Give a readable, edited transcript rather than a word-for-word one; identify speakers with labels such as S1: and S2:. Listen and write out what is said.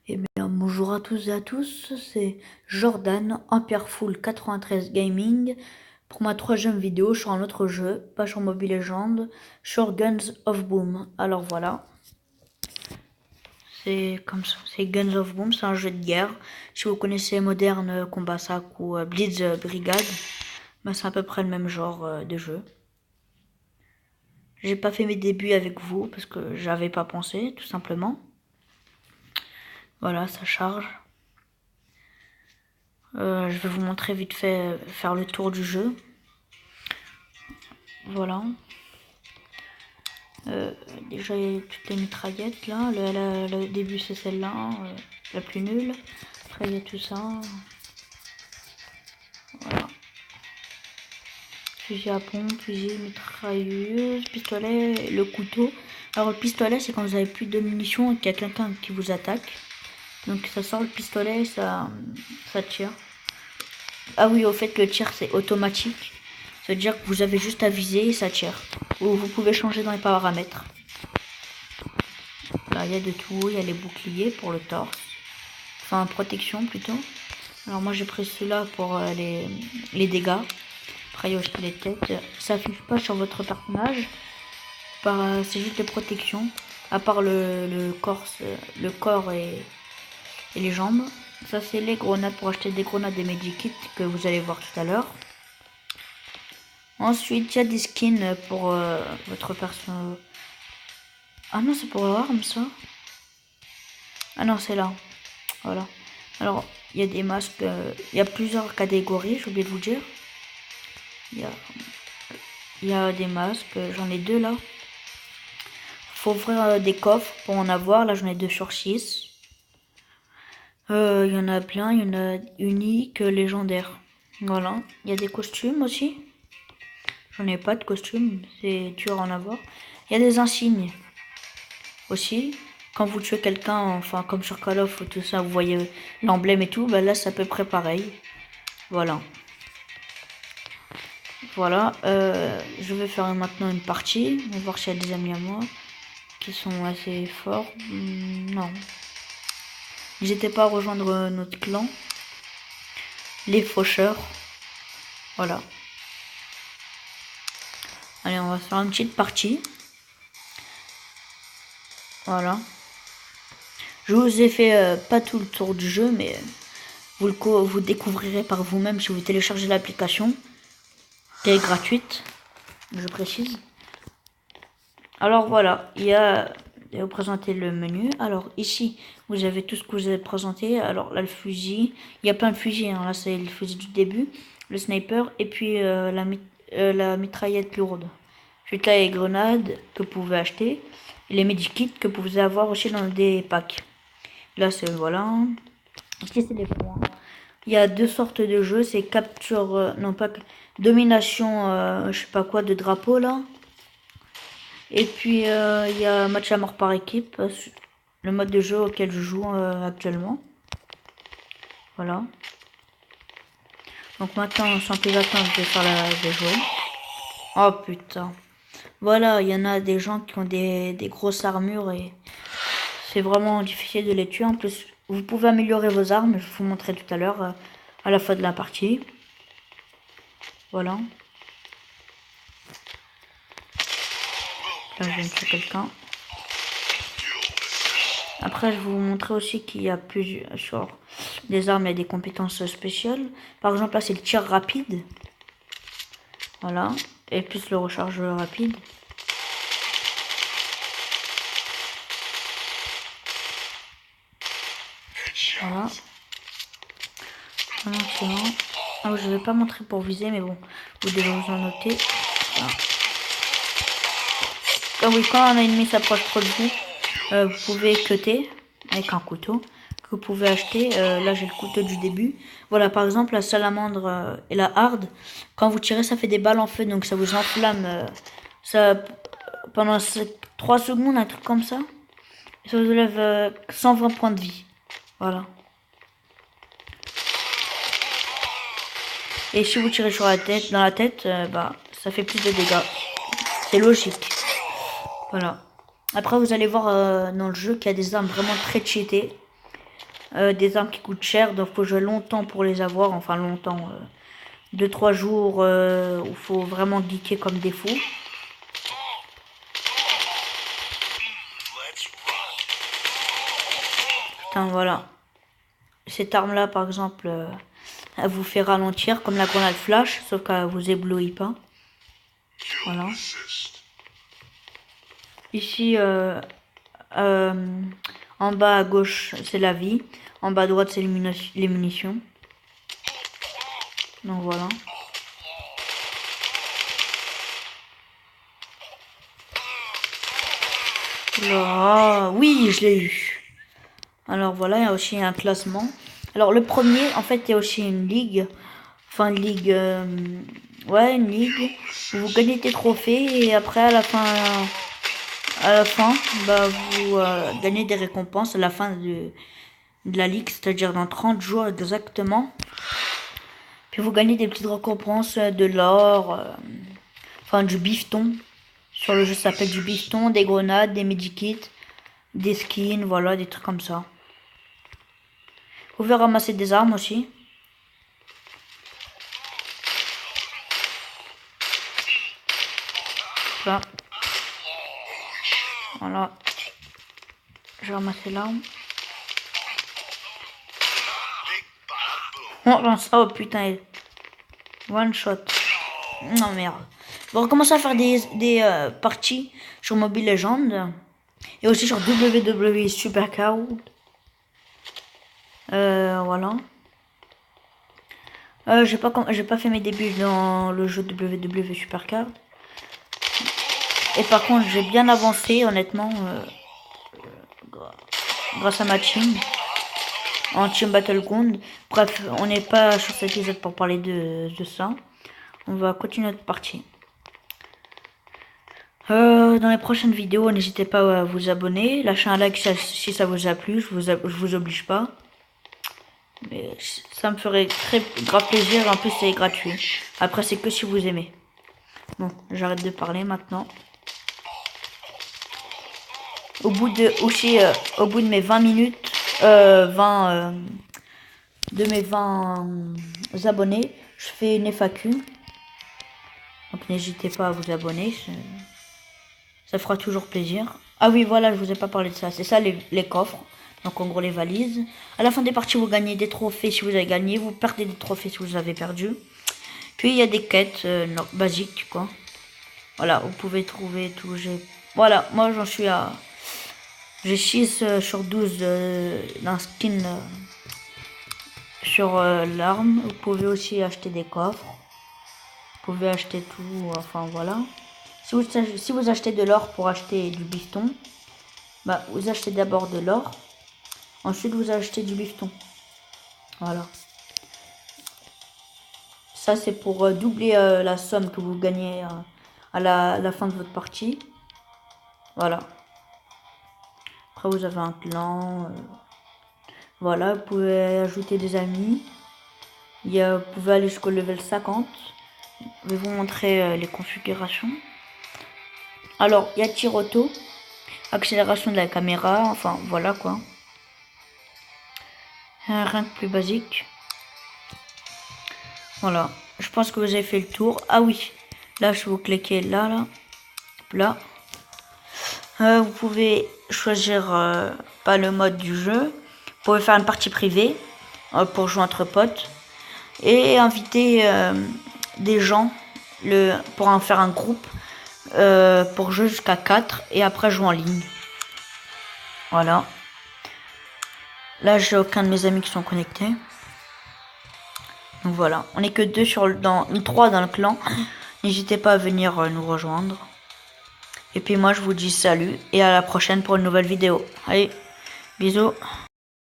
S1: Eh bien, bonjour à tous et à tous, c'est Jordan, Full 93 Gaming. Pour ma troisième vidéo sur un autre jeu, pas sur Mobile Legends, sur Guns of Boom. Alors voilà, c'est comme ça, c'est Guns of Boom, c'est un jeu de guerre. Si vous connaissez Modern Combat Sac ou Blitz Brigade, ben c'est à peu près le même genre de jeu. J'ai pas fait mes débuts avec vous parce que j'avais pas pensé, tout simplement. Voilà, ça charge. Je vais vous montrer vite fait faire le tour du jeu. Voilà. Déjà, il y a toutes les mitraillettes là. Le début, c'est celle-là, la plus nulle. Après, il y a tout ça. Voilà. Fusil à pompe, fusil, mitrailleuse, pistolet, le couteau. Alors, le pistolet, c'est quand vous avez plus de munitions et qu'il y a quelqu'un qui vous attaque. Donc, ça sort le pistolet, ça tire. Ah oui, au fait, le tir, c'est automatique. Ça veut dire que vous avez juste à viser et ça tire. Ou vous pouvez changer dans les paramètres. Là, il y a de tout. Il y a les boucliers pour le torse. Enfin, protection plutôt. Alors moi, j'ai pris celui-là pour les dégâts. Après, il y a aussi les têtes. Ça affiche pas sur votre personnage. C'est juste des protections. À part le corps et les jambes. Ça, c'est les grenades pour acheter des grenades et medikits que vous allez voir tout à l'heure. Ensuite, il y a des skins pour votre perso. Ah non, c'est pour l'arme ça. Ah non, c'est là. Voilà. Alors, il y a des masques. Il y a plusieurs catégories, j'ai oublié de vous dire. Il y a des masques. J'en ai deux là. Faut ouvrir des coffres pour en avoir. Là, j'en ai 2 sur 6. Il y en a plein. Il y en a uniques, légendaires. Voilà. Il y a des costumes aussi. J'en ai pas de costume. C'est dur à en avoir. Il y a des insignes aussi. Quand vous tuez quelqu'un, enfin comme sur Call of ou tout ça, vous voyez l'emblème et tout, bah là c'est à peu près pareil. Voilà. Voilà. Je vais faire maintenant une partie. On va voir s'il y a des amis à moi qui sont assez forts. Non. N'hésitez pas à rejoindre notre clan. Les faucheurs. Voilà. Allez, on va faire une petite partie. Voilà. Je vous ai fait pas tout le tour du jeu, mais vous découvrirez par vous-même si vous téléchargez l'application, qui est gratuite, je précise. Alors voilà, il y a vous présenter le menu. Alors ici, vous avez tout ce que vous avez présenté. Alors là, le fusil, il y a plein de fusils. Hein. Là, c'est le fusil du début, le sniper et puis la mitraillette lourde. Ensuite là, les grenades que vous pouvez acheter, et les medikits que vous pouvez avoir aussi dans des packs. Là, c'est voilà. Ici, c'est les points. Il y a 2 sortes de jeux, c'est capture, non pas domination, je sais pas quoi, de drapeau là. Et puis il y a match à mort par équipe, le mode de jeu auquel je joue actuellement. Voilà. Donc maintenant, sans plus attendre, je vais faire la jouer. Oh putain. Voilà, il y en a des gens qui ont des grosses armures et c'est vraiment difficile de les tuer. En plus, vous pouvez améliorer vos armes, je vais vous montrer tout à l'heure à la fin de la partie. Voilà. Là, je viens de tuer quelqu'un. Après, je vais vous montrer aussi qu'il y a plusieurs sur des armes, il y a des compétences spéciales. Par exemple, là, c'est le tir rapide. Voilà. Et plus le recharge rapide. Voilà. Voilà, c'est bon. Alors, je vais pas montrer pour viser, mais bon, vous devez vous en noter. Voilà. Ah oui, quand un ennemi s'approche trop de vous, vous pouvez cutter avec un couteau que vous pouvez acheter. Là, j'ai le couteau du début. Voilà, par exemple, la salamandre et la harde, quand vous tirez, ça fait des balles en feu, donc ça vous enflamme. Ça pendant 3 secondes, un truc comme ça. Ça vous enlève 120 points de vie. Voilà. Et si vous tirez sur la tête, dans la tête, bah, ça fait plus de dégâts. C'est logique. Voilà. Après, vous allez voir dans le jeu qu'il y a des armes vraiment très cheatées. des armes qui coûtent cher, donc faut jouer longtemps pour les avoir, enfin longtemps, 2-3 jours où il faut vraiment geeker comme des fous. Putain, voilà. Cette arme là par exemple, elle vous fait ralentir comme la grenade flash, sauf qu'elle vous éblouit pas. Voilà. Ici, en bas à gauche, c'est la vie. En bas à droite, c'est les munitions. Donc voilà. Là, oui, je l'ai eu. Alors voilà, il y a aussi un classement. Alors le premier, en fait, il y a aussi une ligue. Enfin, une ligue... ouais, une ligue. Où vous gagnez des trophées et après, à la fin, bah, vous gagnez des récompenses à la fin de la ligue, c'est-à-dire dans 30 jours exactement. Puis vous gagnez des petites récompenses, de l'or, enfin du bifton. Sur le jeu, ça s'appelle du bifton, des grenades, des medikits, des skins, voilà, des trucs comme ça. Vous pouvez ramasser des armes aussi. Là. Voilà. J'ai ramassé l'arme. Oh, non, ça, oh putain. One shot. Non, merde. On va recommencer à faire des parties sur Mobile Legends. Et aussi sur WWE Supercard. Voilà. J'ai pas fait mes débuts dans le jeu WWE Supercard. Et par contre, j'ai bien avancé, honnêtement, grâce à ma team. En Team Battleground. Bref, on n'est pas sur cet épisode pour parler de ça. On va continuer notre partie. Dans les prochaines vidéos, n'hésitez pas à vous abonner. Lâchez un like si ça vous a plu. Je vous oblige pas. Mais ça me ferait très grave plaisir. En plus, c'est gratuit. Après, c'est que si vous aimez. Bon, j'arrête de parler maintenant. Au bout de mes 20 minutes, de mes 20 abonnés, je fais une FAQ. Donc n'hésitez pas à vous abonner. Ça fera toujours plaisir. Ah oui, voilà, je vous ai pas parlé de ça. C'est ça les coffres. Donc en gros les valises. À la fin des parties, vous gagnez des trophées si vous avez gagné. Vous perdez des trophées si vous avez perdu. Puis il y a des quêtes basiques, quoi. Voilà, vous pouvez trouver tout. Voilà, moi j'en suis à... J'ai 6 sur 12 d'un skin sur l'arme. Vous pouvez aussi acheter des coffres. Vous pouvez acheter tout, enfin voilà. Si vous achetez de l'or pour acheter du bifton, bah vous achetez d'abord de l'or. Ensuite vous achetez du bifton. Voilà. Ça c'est pour doubler la somme que vous gagnez à la fin de votre partie. Voilà. Après vous avez un clan. Voilà, vous pouvez ajouter des amis. Vous pouvez aller jusqu'au level 50. Je vais vous montrer les configurations. Alors, il y a tir auto, accélération de la caméra, enfin voilà quoi. Rien de plus basique. Voilà, je pense que vous avez fait le tour. Ah oui, là je vais vous cliquer là. Vous pouvez choisir pas le mode du jeu. Vous pouvez faire une partie privée pour jouer entre potes. Et inviter des gens pour en faire un groupe pour jouer jusqu'à 4 et après jouer en ligne. Voilà. Là, j'ai aucun de mes amis qui sont connectés. Donc voilà, on n'est que 3 dans le clan. N'hésitez pas à venir nous rejoindre. Et puis moi, je vous dis salut et à la prochaine pour une nouvelle vidéo. Allez, bisous.